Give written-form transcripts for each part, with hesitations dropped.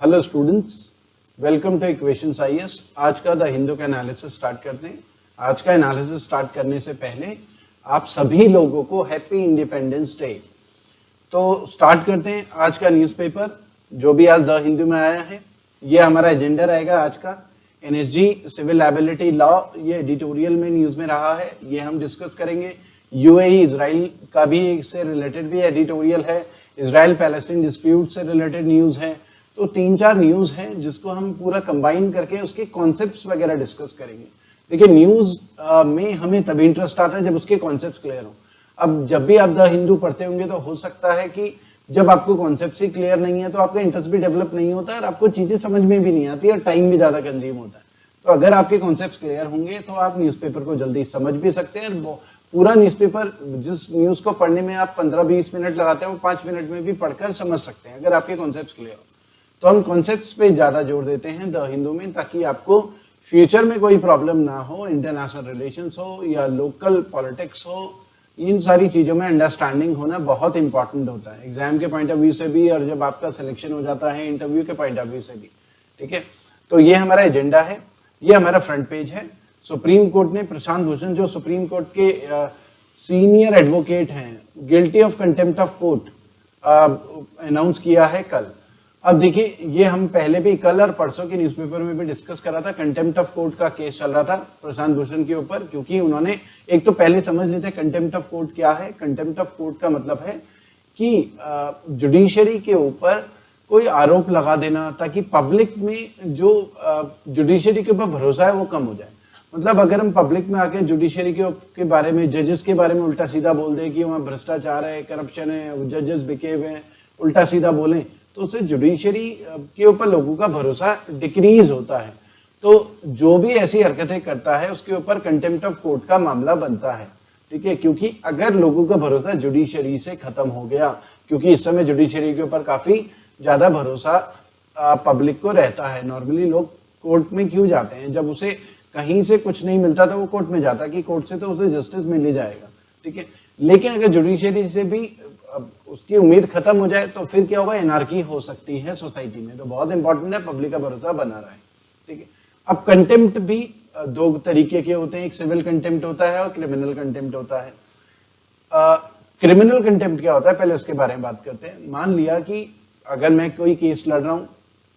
Hello students, welcome two equations IAS. आज का the Hindu का एनालिसिस स्टार्ट करते हैं। आज का एनालिसिस स्टार्ट करने से पहले आप सभी लोगों को हैप्पी इंडिपेंडेंस डे। तो स्टार्ट करते हैं आज का न्यूज़पेपर जो भी आज द हिंदू में आया है। ये हमारा एजेंडा रहेगा आज का। एनएसजी सिविल लायबिलिटी लॉ, ये एडिटोरियल में न्यूज में रहा है, ये हम डिस्कस करेंगे। यूएई इजराइल का भी इससे रिलेटेड भी एडिटोरियल है। इजराइल पैलेस्टीन डिस्प्यूट से रिलेटेड न्यूज है। तो 3-4 न्यूज हैं जिसको हम पूरा कंबाइन करके उसके कॉन्सेप्ट्स वगैरह डिस्कस करेंगे। देखिए, न्यूज में हमें तभी इंटरेस्ट आता है जब उसके कॉन्सेप्ट्स क्लियर हो। अब जब भी आप द हिंदू पढ़ते होंगे तो हो सकता है कि जब आपको कॉन्सेप्ट्स ही क्लियर नहीं है तो आपका इंटरेस्ट भी डेवलप नहीं होता और आपको चीजें समझ में भी नहीं आती और टाइम भी ज्यादा कंज्यूम होता है। तो अगर आपके कॉन्सेप्ट्स क्लियर होंगे तो आप न्यूज़पेपर को जल्दी समझ भी सकते हैं। और पूरा न्यूज़पेपर, जिस न्यूज को पढ़ने में आप 15-20 मिनट लगाते हैं वो 5 मिनट में भी पढ़कर समझ सकते हैं अगर आपके कॉन्सेप्ट्स क्लियर हो। तो हम कॉन्सेप्ट्स पे ज्यादा जोर देते हैं द हिंदू में, ताकि आपको फ्यूचर में कोई प्रॉब्लम ना हो। इंटरनेशनल रिलेशंस हो या लोकल पॉलिटिक्स हो, इन सारी चीजों में अंडरस्टैंडिंग होना बहुत इंपॉर्टेंट होता है, एग्जाम के पॉइंट ऑफ व्यू से भी और जब आपका सिलेक्शन हो जाता है इंटरव्यू के पॉइंट ऑफ व्यू से भी। ठीक है, तो ये हमारा एजेंडा है, ये हमारा फ्रंट पेज है। सुप्रीम कोर्ट ने प्रशांत भूषण, जो सुप्रीम कोर्ट के सीनियर एडवोकेट हैं, guilty of contempt of court announce किया है कल। अब देखिए, ये हम पहले भी कल और परसों के न्यूज़पेपर में भी डिस्कस करा था। कंटेम्प्ट ऑफ कोर्ट का केस चल रहा था प्रशांत भूषण के ऊपर, क्योंकि उन्होंने, एक तो पहले समझ लेते हैं कंटेम्प्ट ऑफ कोर्ट क्या है। कंटेम्प्ट ऑफ कोर्ट का मतलब है कि जुडिशरी के ऊपर कोई आरोप लगा देना ताकि पब्लिक में जो जुडिशरी के ऊपर भरोसा है वो कम हो जाए। मतलब अगर हम पब्लिक में आके जुडिशरी के बारे में, जजेस के बारे में उल्टा सीधा बोल दें कि वहाँ भ्रष्टाचार है, करप्शन है, जजेस बिके हुए हैं, उल्टा सीधा बोलें, तो उससे जुडिशरी के ऊपर लोगों का भरोसा डिक्रीज होता है। तो जो भी ऐसी हरकतें करता है उसके ऊपर कंटेम्प्ट ऑफ कोर्ट का मामला बनता है। ठीक है, क्योंकि अगर लोगों का भरोसा जुडिशरी से खत्म हो गया, क्योंकि इस समय जुडिशरी के ऊपर काफी ज्यादा भरोसा पब्लिक को रहता है। नॉर्मली लोग कोर्ट में क्यों जाते हैं? जब उसे कहीं से कुछ नहीं मिलता तो वो कोर्ट में जाता है कि कोर्ट से तो उसे जस्टिस मिल ही जाएगा। ठीक है, लेकिन अगर जुडिशरी से भी उसकी उम्मीद खत्म हो जाए तो फिर क्या होगा? एनार्की हो सकती है सोसाइटी में। तो बहुत इंपॉर्टेंट है पब्लिक का भरोसा बना रहा है। ठीक है, अब कंटेम्प्ट भी 2 तरीके के होते हैं, एक सिविल कंटेम्प्ट होता है और क्रिमिनल कंटेम्प्ट होता है। क्रिमिनल कंटेम्प्ट क्या होता है, पहले उसके बारे में बात करते हैं। मान लिया कि अगर मैं कोई केस लड़ रहा हूं,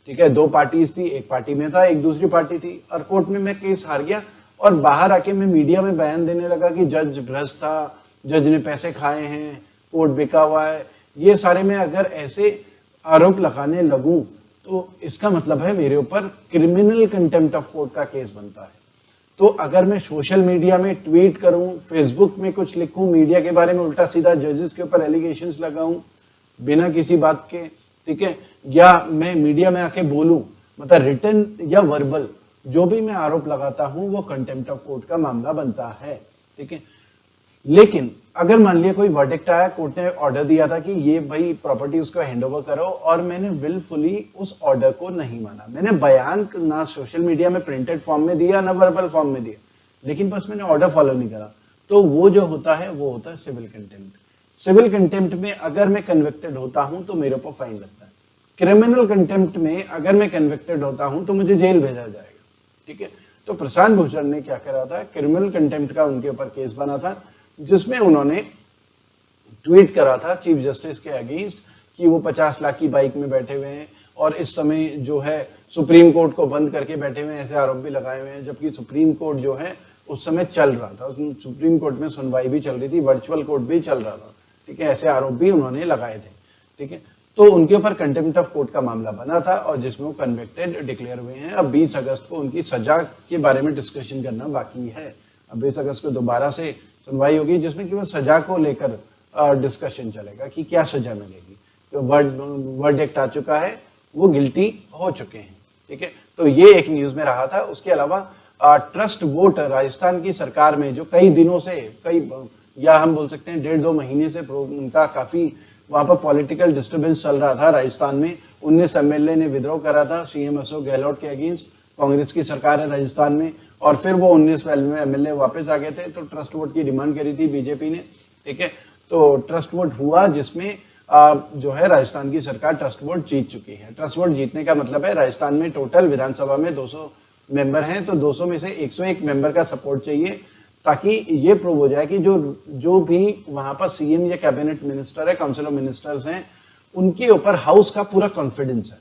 ठीक है, 2 पार्टीज थी, एक पार्टी में था, एक दूसरी पार्टी थी, और कोर्ट में मैं केस हार गया और बाहर आके मैं मीडिया में बयान देने लगा कि जज भ्रष्ट था, जज ने पैसे खाए हैं, कोर्ट बिका हुआ है। ये सारे में अगर ऐसे आरोप लगाने लगूं तो इसका मतलब है मेरे ऊपर क्रिमिनल कंटेम्प्ट ऑफ कोर्ट का केस बनता है। तो अगर मैं सोशल मीडिया में ट्वीट करूं, फेसबुक में कुछ लिखूं, मीडिया के बारे में उल्टा सीधा जजेस के ऊपर एलिगेशंस लगाऊं बिना किसी बात के, ठीक है, या मैं मीडिया में आके बोलूं, मतलब रिटन या वर्बल जो भी मैं आरोप लगाता हूं वो कंटेम्प्ट ऑफ कोर्ट का मामला बनता है। ठीक है, लेकिन अगर मान लिया कोई वर्डिक्ट आया, कोर्ट ने ऑर्डर दिया था कि ये भाई प्रॉपर्टी उसको हैंडओवर करो, और मैंने विलफुली उस ऑर्डर को नहीं माना, मैंने बयान ना सोशल मीडिया में प्रिंटेड फॉर्म में दिया ना वर्बल फॉर्म में दिया, लेकिन बस मैंने ऑर्डर फॉलो नहीं करा, तो वो जो होता है वो होता है सिविल कंटेम्प्ट। सिविल कंटेम्प्ट में अगर मैं कन्विक्टेड होता हूं तो मेरे ऊपर फाइन लगता है। क्रिमिनल कंटेम्प्ट में अगर मैं कन्विक्टेड होता हूं तो मुझे जेल भेजा जाएगा। ठीक है, तो प्रशांत भूषण ने क्या करा था, क्रिमिनल कंटेम्प्ट का उनके ऊपर केस बना था, जिसमें उन्होंने ट्वीट करा था चीफ जस्टिस के अगेंस्ट कि वो 50 लाख की बाइक में बैठे हुए हैं और इस समय जो है सुप्रीम कोर्ट को बंद करके बैठे हुए हैं, ऐसे आरोप भी लगाए हुए हैं, जबकि सुप्रीम कोर्ट जो है उस समय चल रहा था, सुप्रीम कोर्ट में सुनवाई भी चल रही थी, वर्चुअल कोर्ट भी चल रहा था। ठीक है, ऐसे आरोप भी उन्होंने लगाए थे। ठीक है, तो उनके ऊपर कंटेम्प्ट ऑफ कोर्ट का मामला बना था और जिसमें वो कन्विक्टेड डिक्लेयर हुए हैं। अब 20 अगस्त को उनकी सजा के बारे में डिस्कशन करना बाकी है। अब 20 अगस्त को दोबारा से सुनवाई होगी जिसमें केवल सजा को लेकर डिस्कशन चलेगा कि क्या सजा मिलेगी। तो वर्डिक्ट आ चुका है, वो गिल्टी हो चुके हैं। ठीक है, तो ये एक न्यूज में रहा था। उसके अलावा ट्रस्ट वोट राजस्थान की सरकार में जो कई दिनों से, या हम बोल सकते हैं 1.5-2 महीने से उनका काफी वहां पर पॉलिटिकल डिस्टर्बेंस चल रहा था राजस्थान में। 19 एमएलए ने विद्रोह करा था सीएम अशोक गहलोत के अगेंस्ट। कांग्रेस की सरकार है राजस्थान में, और फिर वो 19 एमएलए वापस आ गए थे, तो ट्रस्ट वोट की डिमांड करी थी बीजेपी ने। ठीक है, तो ट्रस्ट वोट हुआ जिसमें जो है राजस्थान की सरकार ट्रस्ट वोट जीत चुकी है। ट्रस्ट वोट जीतने का मतलब है राजस्थान में टोटल विधानसभा में 200 मेंबर हैं, तो 200 में से 101 मेंबर का सपोर्ट चाहिए, ताकि ये प्रूव हो जाए कि जो भी वहां पर सीएम या कैबिनेट मिनिस्टर है, काउंसिल ऑफ मिनिस्टर्स हैं, उनके ऊपर हाउस का पूरा कॉन्फिडेंस है।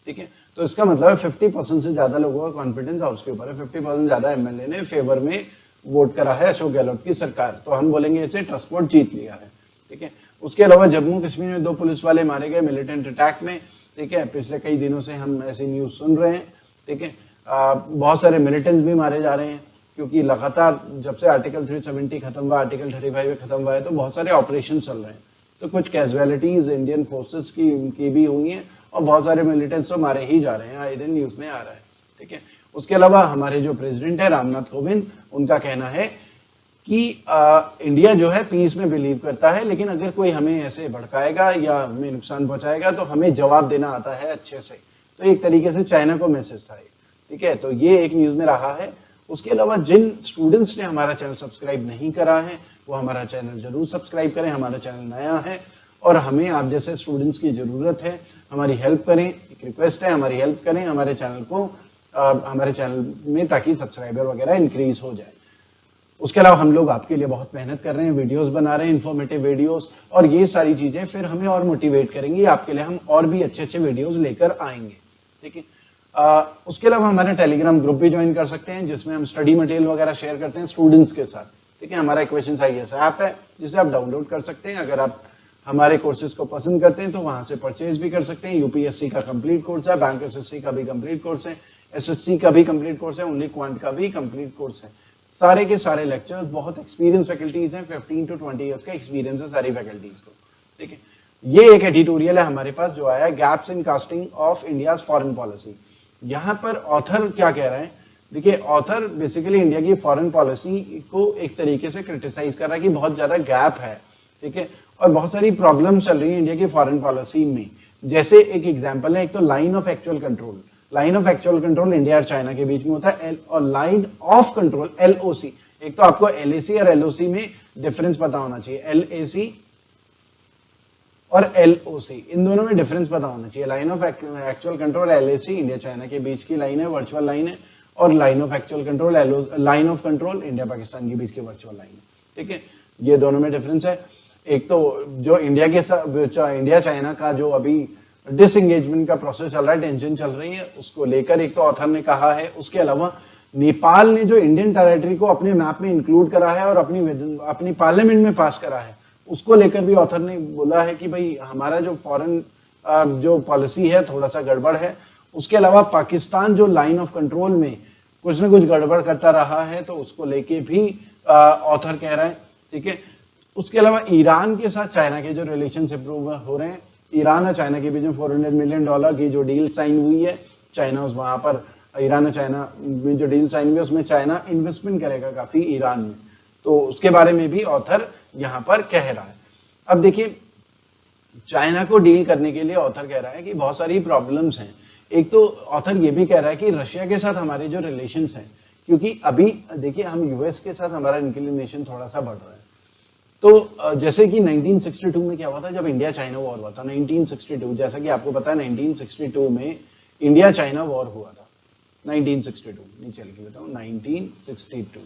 ठीक है, तो इसका मतलब है 50% से ज्यादा लोगों का कॉन्फिडेंस हाउस के ऊपर है, 50% ज्यादा एमएलए ने फेवर में वोट करा है अशोक गहलोत की सरकार, तो हम बोलेंगे इसे ट्रस्ट वोट जीत लिया है। ठीक है, उसके अलावा जम्मू कश्मीर में 2 पुलिस वाले मारे गए मिलिटेंट अटैक में। ठीक है, पिछले कई दिनों से हम ऐसी न्यूज सुन रहे हैं। ठीक है, बहुत सारे मिलिटेंट्स भी मारे जा रहे हैं, क्योंकि लगातार जब से आर्टिकल 370 खत्म हुआ, आर्टिकल 35 खत्म हुआ है, तो बहुत सारे ऑपरेशन चल रहे हैं, तो कुछ कैजुअलिटीज इंडियन फोर्सेस की भी हुई हैं, और बहुत सारे मिलिटेंट्स तो मारे ही जा रहे हैं, आए दिन न्यूज में आ रहा है। ठीक है, उसके अलावा हमारे जो प्रेसिडेंट है रामनाथ कोविंद, उनका कहना है कि इंडिया जो है पीस में बिलीव करता है, लेकिन अगर कोई हमें ऐसे भड़काएगा या हमें नुकसान पहुंचाएगा तो हमें जवाब देना आता है अच्छे से। तो एक तरीके से चाइना को मैसेज था। ठीक है, तो ये एक न्यूज में रहा है। उसके अलावा जिन स्टूडेंट्स ने हमारा चैनल सब्सक्राइब नहीं करा है, वो हमारा चैनल जरूर सब्सक्राइब करें। हमारा चैनल नया है और हमें आप जैसे स्टूडेंट्स की जरूरत है, हमारी हेल्प करें, एक रिक्वेस्ट है, हमारी हेल्प करें हमारे चैनल को, हमारे चैनल में, ताकि सब्सक्राइबर वगैरह इंक्रीज हो जाए। उसके अलावा हम लोग आपके लिए बहुत मेहनत कर रहे हैं, वीडियोस बना रहे हैं, इन्फॉर्मेटिव वीडियोस, और ये सारी चीजें फिर हमें और मोटिवेट करेंगी, आपके लिए हम और भी अच्छे अच्छे वीडियोस लेकर आएंगे। ठीक है, उसके अलावा हमारा टेलीग्राम ग्रुप भी ज्वाइन कर सकते हैं, जिसमें हम स्टडी मटेरियल वगैरह शेयर करते हैं स्टूडेंट्स के साथ। ठीक है, हमारा क्वेश्चंस आईएएस ऐप है, जिसे आप डाउनलोड कर सकते हैं। अगर आप हमारे कोर्सेज को पसंद करते हैं तो वहां से परचेज भी कर सकते हैं। यूपीएससी का कंप्लीट कोर्स है, बैंक एसएससी का भी कंप्लीट कोर्स है, एसएससी का भी कंप्लीट कोर्स है, ओनली क्वांट का भी कंप्लीट कोर्स है। सारे के सारे लेक्चर्स, बहुत एक्सपीरियंस फैकल्टीज हैं, 15 to 20 ईयर्स का एक्सपीरियंस है सारी फैकल्टीज को। ठीक है, ये एक एडिटोरियल है हमारे पास जो आया है, gaps in casting of India's foreign policy. यहाँ पर ऑथर क्या कह रहे हैं, देखिए ऑथर बेसिकली इंडिया की फॉरेन पॉलिसी को एक तरीके से क्रिटिसाइज कर रहा है कि बहुत ज्यादा गैप है। ठीक है, और बहुत सारी प्रॉब्लम चल रही है इंडिया की फॉरेन पॉलिसी में। जैसे एक एग्जांपल है, एक तो line of actual control. Line of actual control India और चाइना के बीच में होता है, और लाइन ऑफ कंट्रोल एलओसी। एक तो आपको एलएसी और एलओसी में डिफरेंस पता होना चाहिए, एलएसी और एलओसी, इन दोनों में डिफरेंस पता होना चाहिए। Line of actual control LAC India China के बीच की लाइन है, वर्चुअल लाइन है, और line of actual control line of control India Pakistan के बीच की वर्चुअल लाइन है। ठीक है, ये दोनों में डिफरेंस है। एक तो जो इंडिया के साथ इंडिया चाइना का जो अभी डिसएंगेजमेंट का प्रोसेस चल रहा है, टेंशन चल रही है, उसको लेकर एक तो ऑथर ने कहा है। उसके अलावा नेपाल ने जो इंडियन टेरिटरी को अपने मैप में इंक्लूड करा है और अपनी पार्लियामेंट में पास करा है, उसको लेकर भी ऑथर ने बोला है कि भाई हमारा जो फॉरेन जो पॉलिसी है थोड़ा सा गड़बड़ है। उसके अलावा पाकिस्तान जो लाइन ऑफ कंट्रोल में कुछ ना कुछ गड़बड़ करता रहा है, तो उसको लेके भी ऑथर कह रहा है। ठीक है, उसके अलावा ईरान के साथ चाइना के जो रिलेशंस इंप्रूव हो रहे हैं, ईरान और चाइना के बीच में $400 मिलियन की जो डील साइन हुई है, चाइना उस वहां पर ईरान और चाइना में जो डील साइन हुई है उसमें चाइना इन्वेस्टमेंट करेगा काफी ईरान में, तो उसके बारे में भी ऑथर यहाँ पर कह रहा है। अब देखिए, चाइना को डील करने के लिए ऑथर कह रहा है कि बहुत सारी प्रॉब्लम्स हैं। एक तो ऑथर ये भी कह रहा है कि रशिया के साथ हमारे जो रिलेशंस हैं, क्योंकि अभी देखिए हम यूएस के साथ हमारा इंक्लिनेशन थोड़ा सा बढ़ रहा है। तो जैसे कि 1962 में क्या हुआ था, जब इंडिया चाइना वॉर हुआ था 1962, जैसा कि आपको पता है 1962 में इंडिया चाइना वॉर हुआ था। 1962 नीचे लिख लेता हूँ, 1962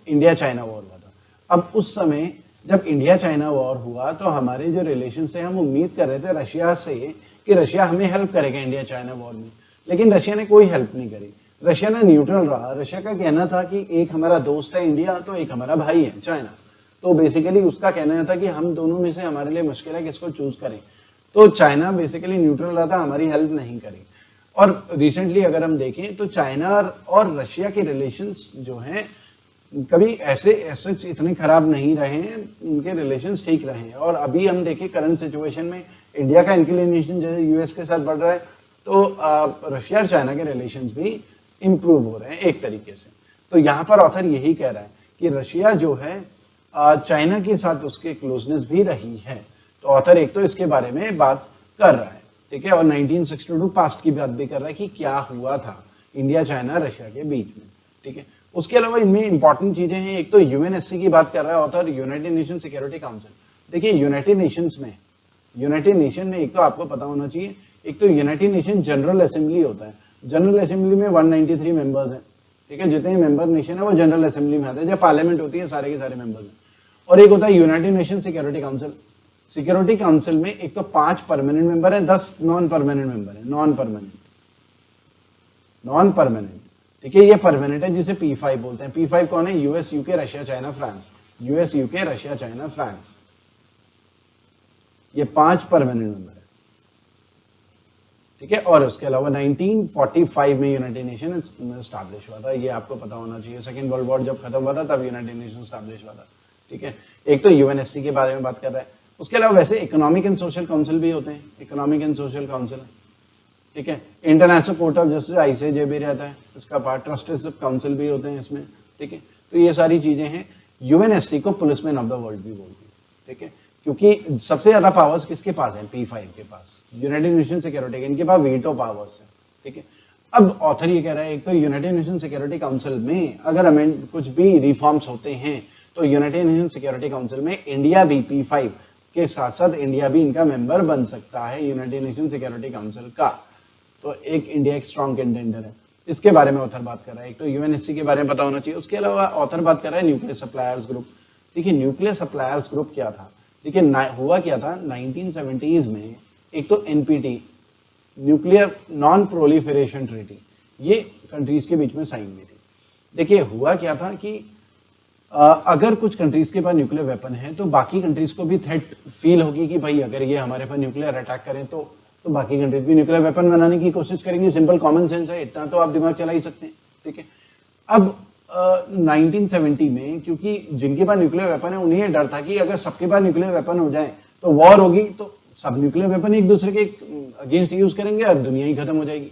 इंडिया चाइना वॉर हुआ था। अब उस समय जब इंडिया चाइना वॉर हुआ तो हमारे जो रिलेशन से हम उम्मीद कर रहे थे रशिया से कि रशिया हमें हेल्प करेगा इंडिया चाइना वॉर में, लेकिन रशिया ने कोई हेल्प नहीं करी। रशिया ने न्यूट्रल रहा। रशिया का कहना था कि एक हमारा दोस्त है इंडिया, तो एक हमारा भाई है चाइना। तो बेसिकली उसका कहना था कि हम दोनों में से हमारे लिए मुश्किल है किसको चूज करें। तो चाइना बेसिकली न्यूट्रल रहा था, हमारी हेल्प नहीं करी। और रिसेंटली अगर हम देखें तो चाइना और रशिया के रिलेशंस जो हैं कभी ऐसे इतने खराब नहीं रहे हैं, उनके रिलेशंस ठीक रहे हैं। और अभी हम देखें करंट सिचुएशन में इंडिया का इंक्लिनेशन जैसे यूएस के साथ बढ़ रहा है, तो रशिया और चाइना के रिलेशंस भी इंप्रूव हो रहे हैं एक तरीके से। तो यहाँ पर ऑथर यही कह रहा है कि रशिया जो है चाइना के साथ उसके क्लोजनेस भी रही है। तो ऑथर एक तो इसके बारे में बात कर रहा है, ठीक है, और 1962 पास्ट की बात भी कर रहा है कि क्या हुआ था इंडिया चाइना रशिया के बीच में। ठीक है, उसके अलावा इनमें इंपॉर्टेंट चीजें हैं। एक तो यूएनएससी की बात कर रहा है author, United nation security council. देखिए यूनाइटेड नेशंस में यूनाइटेड नेशन में एक तो आपको पता होना चाहिए, एक तो यूनाइटेड नेशन जनरल असेंबली होता है। जनरल असेंबली में 193 मेंबर्स हैं, ठीक है, जितने मेंबर नेशन है वो जनरल असेंबली में आते हैं, जब पार्लियामेंट होती है सारे के सारे मेंबर्स हैं। और एक होता है United nation security council. Security council में एक तो 5 परमानेंट मेंबर है, 10 नॉन परमानेंट मेंबर है। नॉन परमानेंट, ठीक है, ये परमानेंट है जिसे P5 बोलते हैं। P5 कौन है? US, UK, Russia, China, France. US, UK, Russia, China, France, ये 5 परमानेंट मेंबर है, ठीक है। और उसके अलावा 1945 में यूनाइटेड नेशन स्टैब्लिश हुआ था, ये आपको पता होना चाहिए। सेकेंड वर्ल्ड वॉर जब खत्म हुआ था तब यूनाइटेड नेशन स्टैब्लिश हुआ था, ठीक है। एक तो यूएनएससी के बारे में बात कर रहा है। उसके अलावा वैसे इकोनॉमिक एंड सोशल काउंसिल भी होते हैं, इकोनॉमिक एंड सोशल काउंसिल, ठीक है। International court of justice ICJ भी रहता है, इसका पार्ट। ट्रस्टीशिप काउंसिल भी होते हैं इसमें, ठीक है। तो ये सारी चीजें हैं। यूएनएससी को पुलिसमैन ऑफ द वर्ल्ड भी बोलते हैं, ठीक है, क्योंकि सबसे ज्यादा पावर्स किसके पास है? P5 के पास, यूनाइटेड नेशन सिक्योरिटी के, इनके पास वीटो पावर्स है, ठीक है। अब ऑथर ये कह रहा है एक तो यूनाइटेड नेशन सिक्योरिटी काउंसिल में अगर अमेंड कुछ भी रिफॉर्म्स होते हैं तो यूनाइटेड नेशन सिक्योरिटी काउंसिल में इंडिया भी P5 के साथ साथ इंडिया भी इनका मेंबर बन सकता है यूनाइटेड नेशन सिक्योरिटी काउंसिल का। तो एक इंडिया एक स्ट्रॉन्ग कंटेंडर है, इसके बारे में ऑथर बात कर रहा है। एक तो यूएनएससी के बारे में पता होना चाहिए। उसके अलावा ऑथर बात कर रहा है न्यूक्लियर सप्लायर्स ग्रुप। देखिए न्यूक्लियर सप्लायर्स ग्रुप क्या था? देखिए हुआ क्या था 1970s में, एक तो NPT, nuclear non proliferation treaty, ये कंट्रीज के बीच में साइन हुई थी। देखिए हुआ क्या था कि अगर कुछ कंट्रीज के पास न्यूक्लियर वेपन है तो बाकी कंट्रीज को भी थ्रेट फील होगी कि भाई अगर ये हमारे पास न्यूक्लियर अटैक करें तो बाकी कंट्रीज भी न्यूक्लियर वेपन बनाने की कोशिश करेंगे। सिंपल कॉमन सेंस है, इतना तो आप दिमाग चला ही सकते हैं, ठीक है। अब 1970 में क्योंकि जिनके पास न्यूक्लियर वेपन है उन्हें डर था कि अगर सबके पास न्यूक्लियर वेपन हो जाए तो वॉर होगी, तो सब न्यूक्लियर वेपन एक दूसरे के अगेंस्ट यूज करेंगे और दुनिया ही खत्म हो जाएगी।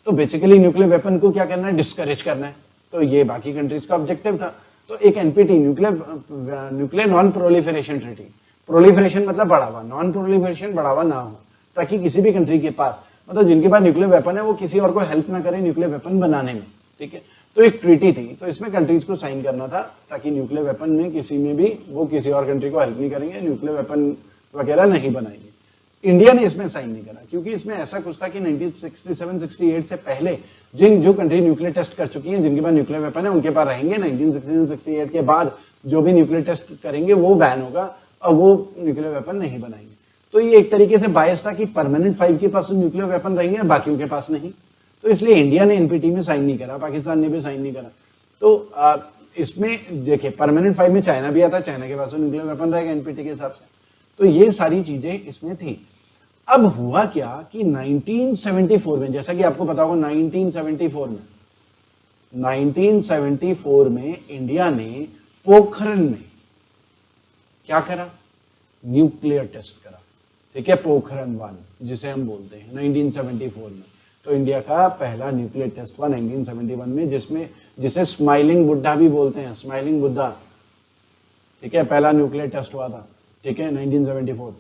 तो बेसिकली न्यूक्लियर वेपन को क्या करना है? डिस्करेज करना है। तो ये बाकी कंट्रीज का ऑब्जेक्टिव था। तो एक NPT, nuclear non proliferation treaty, proliferation मतलब बढ़ावा, नॉन प्रोलिफरेशन बढ़ावा ना हो, ताकि किसी भी कंट्री के पास, मतलब जिनके पास न्यूक्लियर वेपन है वो किसी और को हेल्प ना करे न्यूक्लियर वेपन बनाने में, ठीक है। तो एक ट्रीटी थी, तो इसमें कंट्रीज को साइन करना था ताकि न्यूक्लियर वेपन में किसी में भी वो किसी और कंट्री को हेल्प नहीं करेंगे, न्यूक्लियर वेपन वगैरह नहीं बनाएंगे। इंडिया ने इसमें साइन नहीं करा क्योंकि इसमें ऐसा कुछ था कि 1967-68 से पहले जो कंट्री न्यूक्लियर टेस्ट कर चुकी हैं, जिनके पास न्यूक्लियर वेपन है उनके पास रहेंगे। 1967-68 के बाद जो भी न्यूक्लियर टेस्ट करेंगे वो बैन होगा और वो न्यूक्लियर वेपन नहीं बनाएंगे। तो ये एक तरीके से बायस था कि परमानेंट 5 के पास न्यूक्लियर वेपन रहेंगे और बाकियों के पास नहीं। तो इसलिए इंडिया ने एनपीटी में साइन नहीं करा, पाकिस्तान ने भी साइन नहीं करा। तो इसमें देखिए परमानेंट 5 में चाइना भी आता है, चाइना के पास न्यूक्लियर वेपन रहेगा एनपीटी के हिसाब से। तो ये सारी चीजें इसमें थी। अब हुआ क्या कि 1974 में, जैसा कि आपको पता होगा 1974 में इंडिया ने पोखरण में क्या करा? न्यूक्लियर टेस्ट करा, ठीक है, पोखरण 1 जिसे हम बोलते हैं 1974 में। तो इंडिया का पहला न्यूक्लियर टेस्ट हुआ 1971 में, जिसे स्माइलिंग बुद्धा भी बोलते हैं, स्माइलिंग बुद्धा, ठीक है, पहला न्यूक्लियर टेस्ट हुआ था, ठीक है, 1974।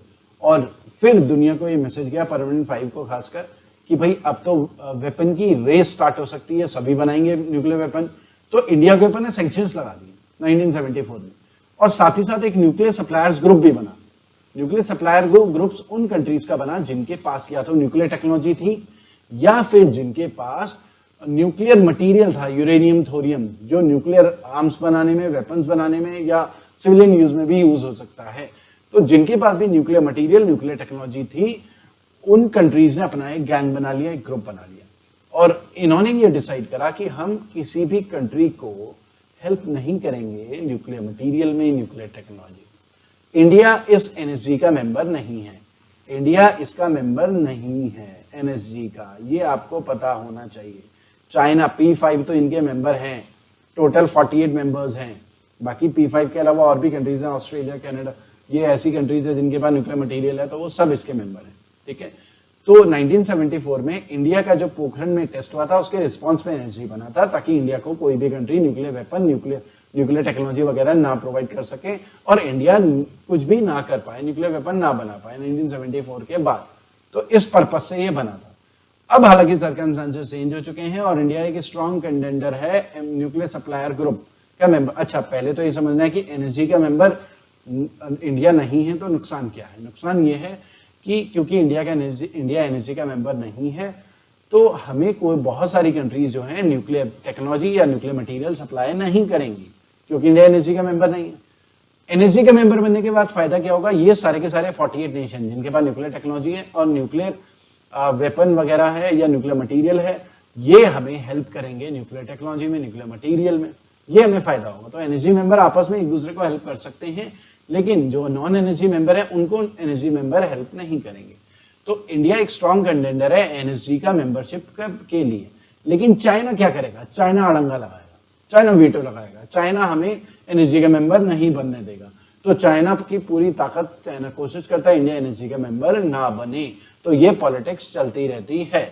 और फिर दुनिया को ये मैसेज गया, परमानेंट 5 को खासकर, कि भाई अब तो वेपन की रेस स्टार्ट हो सकती है, सभी बनाएंगे न्यूक्लियर वेपन। तो इंडिया के ऊपर ने सैंक्शंस लगा दिए 1974 में। और साथ ही साथ एक न्यूक्लियर सप्लायर्स ग्रुप भी बना। न्यूक्लियर सप्लायर ग्रुप्स उन कंट्रीज का बना जिनके पास या तो न्यूक्लियर टेक्नोलॉजी थी या फिर जिनके पास न्यूक्लियर मटेरियल था, यूरेनियम, थोरियम, जो न्यूक्लियर आर्म्स बनाने में, वेपन्स बनाने में या सिविलियन यूज में भी यूज हो सकता है। तो जिनके पास भी न्यूक्लियर मटेरियल, न्यूक्लियर टेक्नोलॉजी थी, उन कंट्रीज ने अपना एक गैंग बना लिया, एक ग्रुप बना लिया। और इन्होंने ये डिसाइड करा कि हम किसी भी कंट्री को हेल्प नहीं करेंगे न्यूक्लियर मटेरियल में, न्यूक्लियर टेक्नोलॉजी। इंडिया इस एनएसजी का मेंबर नहीं है, इंडिया इसका मेंबर नहीं है एनएसजी का, ये आपको पता होना चाहिए। चाइना P5 तो इनके मेंबर हैं, टोटल 48 मेंबर्स हैं। बाकी P5 के अलावा और भी कंट्रीज हैं, ऑस्ट्रेलिया, कनाडा, ये ऐसी कंट्रीज है जिनके पास न्यूक्लियर मटेरियल है, तो वो सब इसके मेंबर हैं, ठीक है। तो 1974 में इंडिया का जो पोखरण में टेस्ट हुआ था उसके रिस्पॉन्स में एनएसजी बना था, ताकि इंडिया को कोई भी country nuclear weapon, nuclear technology वगैरह ना प्रोवाइड कर सके और इंडिया कुछ भी ना कर पाए, न्यूक्लियर वेपन ना बना पाए 1974 के बाद। तो इस पर्पज से ये बना था। अब हालांकि सर्कमस्टेंसेस चेंज हो चुके हैं और इंडिया एक स्ट्रॉन्ग कंटेंडर है न्यूक्लियर सप्लायर ग्रुप का मेंबर। अच्छा, पहले तो ये समझना है कि एनएसजी का मेंबर इंडिया नहीं है तो नुकसान क्या है? नुकसान ये है कि क्योंकि इंडिया एनएसजी का मेंबर नहीं है, तो हमें कोई बहुत सारी कंट्रीज जो हैं न्यूक्लियर टेक्नोलॉजी या न्यूक्लियर मटेरियल सप्लाई नहीं करेंगी, क्योंकि इंडिया एनएसजी का मेंबर नहीं है। एनएसजी का मेंबर बनने के बाद फायदा क्या होगा, ये सारे के सारे 48 नेशन जिनके पास न्यूक्लियर टेक्नोलॉजी है और न्यूक्लियर वेपन वगैरह है या न्यूक्लियर मटेरियल है, ये हमें हेल्प करेंगे न्यूक्लियर टेक्नोलॉजी में, न्यूक्लियर मटेरियल में, ये हमें फायदा होगा। तो एनएसजी मेंबर आपस में एक दूसरे को हेल्प कर सकते हैं, लेकिन जो नॉन एनएसजी मेंबर है उनको एनएसजी मेंबर हेल्प नहीं करेंगे। तो इंडिया एक स्ट्रॉन्ग कंटेंडर है एनएसजी का मेंबरशिप के लिए। लेकिन चाइना क्या करेगा, चाइना अड़ंगा लगाएगा, चाइना वीटो लगाएगा, चाइना हमें एनएसजी का मेंबर नहीं बनने देगा। तो चाइना की पूरी ताकत, चाइना कोशिश करता है इंडिया एनएसजी का मेंबर ना बने। तो ये पॉलिटिक्स चलती रहती है।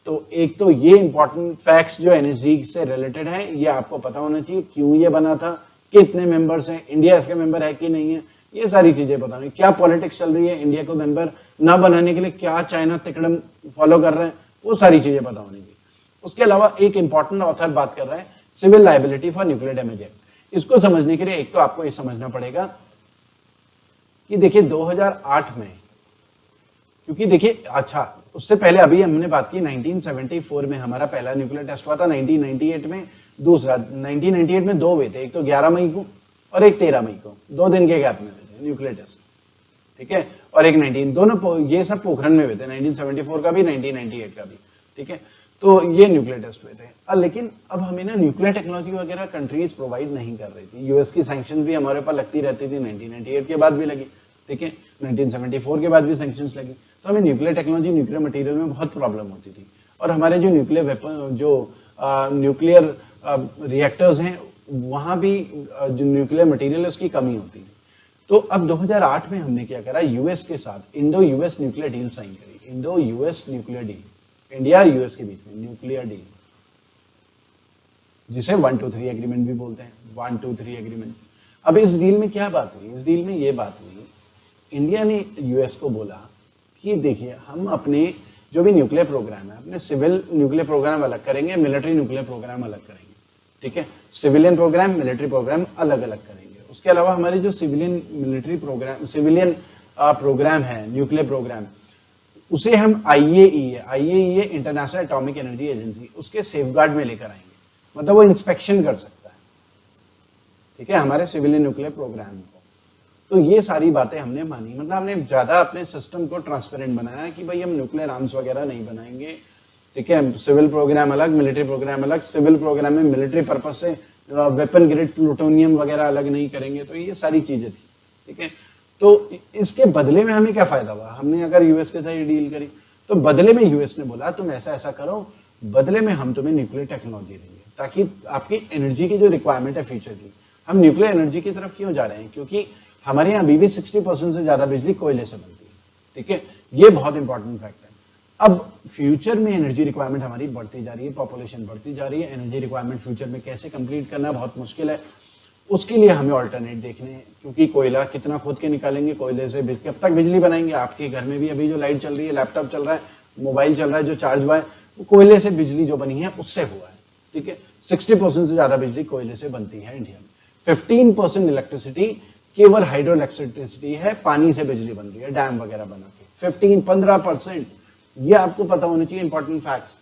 तो एक तो ये इंपॉर्टेंट फैक्ट्स जो एनएसजी से रिलेटेड है, ये आपको पता होना चाहिए, क्यों ये बना था, कितने मेंबर्स हैं, इंडिया इसके मेंबर है कि नहीं है, ये सारी चीजें पता नहीं, क्या पॉलिटिक्स चल रही है इंडिया को मेंबर ना बनाने के लिए, क्या चाइना तिकड़म फॉलो कर रहे हैं, वो सारी चीजें पता होनी चाहिए। उसके अलावा एक इंपॉर्टेंट ऑथर बात कर रहे हैं civil liability for nuclear damage Act. इसको समझने के लिए एक तो आपको ये समझना पड़ेगा कि देखिए 2008 में, क्योंकि देखिए अच्छा उससे पहले अभी हमने बात की 1974 में हमारा पहला न्यूक्लियर टेस्ट हुआ था, 1998 में दूसरा, 1998 में 2 हुए थे, एक तो 11 मई को और एक 13 मई को, 2 दिन के गैप में हुए थे न्यूक्लियर टेस्ट, ठीक है, और एक 19 दोनों ये सब पोखरण में हुए थे, 1974 का भी 1998 का भी, ठीक है। तो ये न्यूक्लियर टेस्ट हुए थे। लेकिन अब हमें ना न्यूक्लियर टेक्नोलॉजी वगैरह कंट्रीज प्रोवाइड नहीं कर रही थी। यूएस की सैंक्शन भी हमारे ऊपर लगती रहती थी, 1998 के बाद भी लगी, ठीक है, 1974 के बाद भी सैंक्शंस लगी। तो हमें न्यूक्लियर टेक्नोलॉजी, न्यूक्लियर मटेरियल में बहुत प्रॉब्लम होती थी, और हमारे जो न्यूक्लियर वेपन, जो न्यूक्लियर रिएक्टर्स हैं, वहां भी जो न्यूक्लियर मटेरियल है उसकी कमी होती है। तो अब 2008 में हमने क्या करा, यूएस के साथ Indo US nuclear deal sign करी, Indo US nuclear deal, India US के बीच में न्यूक्लियर डील, जिसे 123 एग्रीमेंट भी बोलते हैं, 123 एग्रीमेंट। अब इस डील में क्या बात हुई, इस डील में ये बात हुई, इंडिया ने यूएस को बोला कि देखिए हम अपने जो भी न्यूक्लियर प्रोग्राम है, अपने सिविल न्यूक्लियर प्रोग्राम अलग करेंगे, मिलिट्री न्यूक्लियर प्रोग्राम अलग करेंगे, ठीक है, सिविलियन प्रोग्राम, मिलिट्री प्रोग्राम अलग अलग करेंगे। उसके अलावा हमारे जो civilian military program, civilian program है, न्यूक्लियर प्रोग्राम, उसे हम IAEA international atomic energy agency, उसके सेफगार्ड में लेकर आएंगे, मतलब वो इंस्पेक्शन कर सकता है, ठीक है, हमारे सिविलियन न्यूक्लियर प्रोग्राम को। तो ये सारी बातें हमने मानी, मतलब हमने ज्यादा अपने सिस्टम को ट्रांसपेरेंट बनाया कि भाई हम न्यूक्लियर आर्म्स वगैरह नहीं बनाएंगे, ठीक है, सिविल प्रोग्राम अलग, मिलिट्री प्रोग्राम अलग, सिविल प्रोग्राम में मिलिट्री पर्पज से वेपन ग्रेड प्लूटोनियम वगैरह अलग नहीं करेंगे। तो ये सारी चीजें थी, ठीक है। तो इसके बदले में हमें क्या फायदा हुआ, हमने अगर यूएस के साथ ये डील करी, तो बदले में यूएस ने बोला तुम ऐसा ऐसा करो, बदले में हम तुम्हें न्यूक्लियर टेक्नोलॉजी देंगे, ताकि आपकी एनर्जी की जो रिक्वायरमेंट है फ्यूचर की, हम न्यूक्लियर एनर्जी की तरफ क्यों जा रहे हैं, क्योंकि हमारे यहाँ अभी भी 60% से ज्यादा बिजली कोयले से बनती है, ठीक है, ये बहुत इंपॉर्टेंट फैक्ट है। अब फ्यूचर में एनर्जी रिक्वायरमेंट हमारी बढ़ती जा रही है, पॉपुलेशन बढ़ती जा रही है, एनर्जी रिक्वायरमेंट फ्यूचर में कैसे कंप्लीट करना बहुत मुश्किल है, उसके लिए हमें ऑल्टरनेट देखने हैं, क्योंकि कोयला कितना खोद के निकालेंगे, कोयले से कब तक बिजली बनाएंगे। आपके घर में भी अभी जो लाइट चल रही है, लैपटॉप चल रहा है, मोबाइल चल रहा है, जो चार्ज हुआ है वो कोयले से बिजली जो बनी है उससे हुआ है, ठीक है। 60% से ज्यादा बिजली कोयले से बनती है इंडिया में। 15% इलेक्ट्रिसिटी केवल हाइड्रो इलेक्ट्रिसिटी है, पानी से बिजली बन रही है, डैम वगैरह बना के। 15%, ये आपको पता होना चाहिए, इंपॉर्टेंट फैक्ट्स।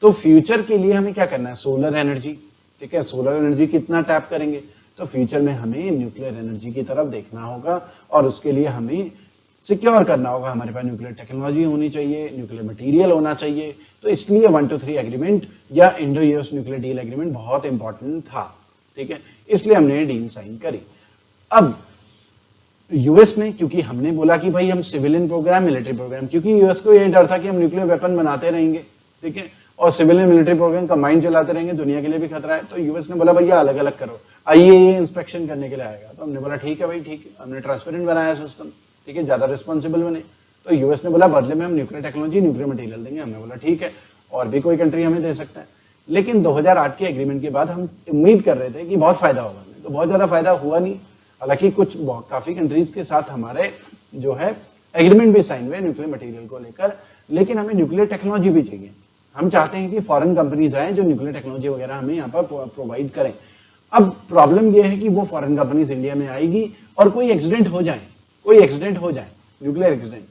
तो फ्यूचर के लिए हमें क्या करना है, सोलर एनर्जी, ठीक है, सोलर एनर्जी कितना टैप करेंगे, तो फ्यूचर में हमें न्यूक्लियर एनर्जी की तरफ देखना होगा, और उसके लिए हमें सिक्योर करना होगा, हमारे पास न्यूक्लियर टेक्नोलॉजी होनी चाहिए, न्यूक्लियर मटेरियल होना चाहिए। तो इसलिए 123 एग्रीमेंट या Indo US nuclear deal agreement बहुत इंपॉर्टेंट था, ठीक है, इसलिए हमने डील साइन करी। अब यूएस ने, क्योंकि हमने बोला कि भाई हम सिविलियन प्रोग्राम, मिलिट्री प्रोग्राम, क्योंकि यूएस को ये डर था कि हम न्यूक्लियर वेपन बनाते रहेंगे, ठीक है, और सिविलियन मिलिट्री प्रोग्राम कंबाइन चलाते रहेंगे, दुनिया के लिए भी खतरा है। तो यूएस ने बोला भैया अलग अलग करो, आईएईए इंस्पेक्शन करने के लिए आएगा। तो हमने बोला ठीक है भाई, ठीक है, हमने ट्रांसपेरेंट बनाया सिस्टम, ठीक है, ज्यादा रिस्पॉन्सिबल बने। तो यूएस ने बोला बदले में हम न्यूक्लियर टेक्नोलॉजी, न्यूक्लियर मटेरियल देंगे। हमने बोला ठीक है, और भी कोई कंट्री हमें दे सकता है। लेकिन 2008 के एग्रीमेंट के बाद हम उम्मीद कर रहे थे कि बहुत फायदा होगा, तो बहुत ज्यादा फायदा हुआ नहीं। हालांकि कुछ काफी कंट्रीज के साथ हमारे जो है एग्रीमेंट भी साइन हुए न्यूक्लियर मटेरियल को लेकर, लेकिन हमें न्यूक्लियर टेक्नोलॉजी भी चाहिए। हम चाहते हैं कि फॉरेन कंपनीज आए जो न्यूक्लियर टेक्नोलॉजी वगैरह हमें यहाँ पर प्रोवाइड करें। अब प्रॉब्लम यह है कि वो फॉरेन कंपनीज इंडिया में आएगी और कोई एक्सीडेंट हो जाए, न्यूक्लियर एक्सीडेंट,